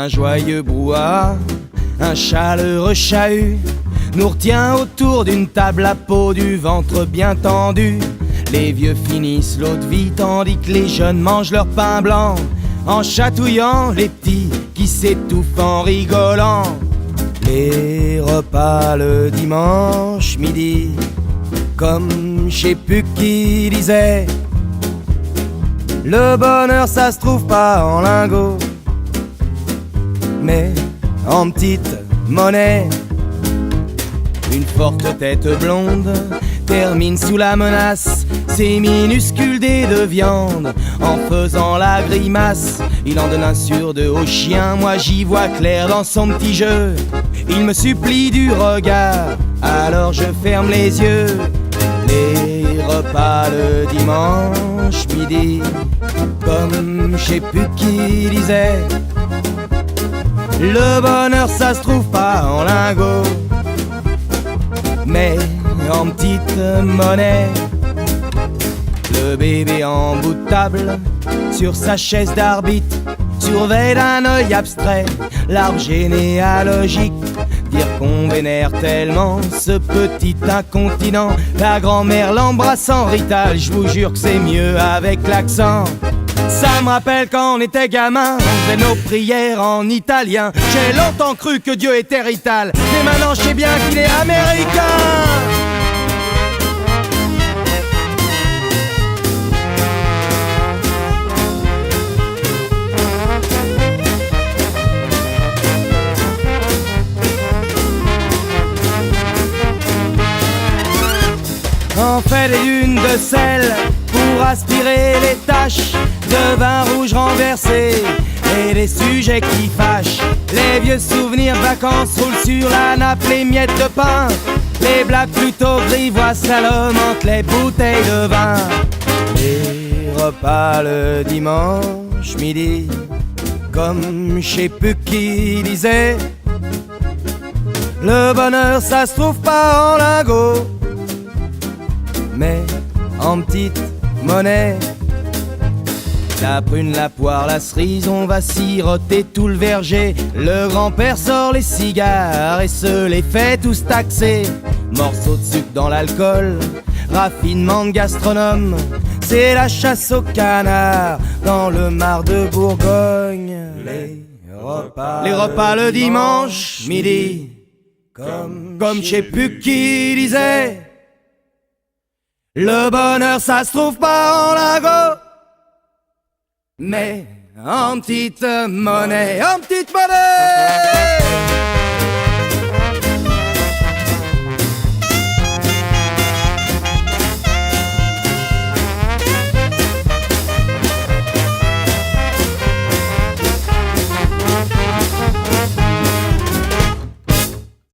Un joyeux brouhaha, un chaleureux chahut nous retient autour d'une table à peau, du ventre bien tendu. Les vieux finissent l'eau de vie tandis que les jeunes mangent leur pain blanc, en chatouillant les petits qui s'étouffent en rigolant. Les repas le dimanche midi, comme je sais plus qui disait, le bonheur ça se trouve pas en lingots, mais en petite monnaie. Une forte tête blonde termine sous la menace ses minuscules dés de viande en faisant la grimace. Il en donne un sur deux au chien, moi j'y vois clair dans son petit jeu. Il me supplie du regard, alors je ferme les yeux. Les repas le dimanche midi, comme je sais plus qui disait, le bonheur ça se trouve pas en lingots, mais en petite monnaie. Le bébé en bout de table, sur sa chaise d'arbitre, surveille d'un œil abstrait l'arbre généalogique. Dire qu'on vénère tellement ce petit incontinent. La grand-mère l'embrasse en rital, je vous jure que c'est mieux avec l'accent. Ça me rappelle quand on était gamin, on faisait nos prières en italien. J'ai longtemps cru que Dieu était rital, mais maintenant je sais bien qu'il est américain. On fait des dunes de sel pour aspirer les taches de vin rouge renversé et des sujets qui fâchent. Les vieux souvenirs de vacances roulent sur la nappe, les miettes de pain, les blagues plutôt grivoises à l'homme entre les bouteilles de vin. Les repas le dimanche midi, comme je sais plus qui disait, le bonheur ça se trouve pas en lingots, mais en petite monnaie. La prune, la poire, la cerise, on va siroter tout le verger. Le grand-père sort les cigares et se les fait tous taxer. Morceaux de sucre dans l'alcool, raffinement de gastronome, c'est la chasse au canard dans le mar de Bourgogne. Les repas le dimanche midi, comme je sais plus qui disait, le bonheur ça se trouve pas en lingots, mais en petite monnaie, en petite monnaie.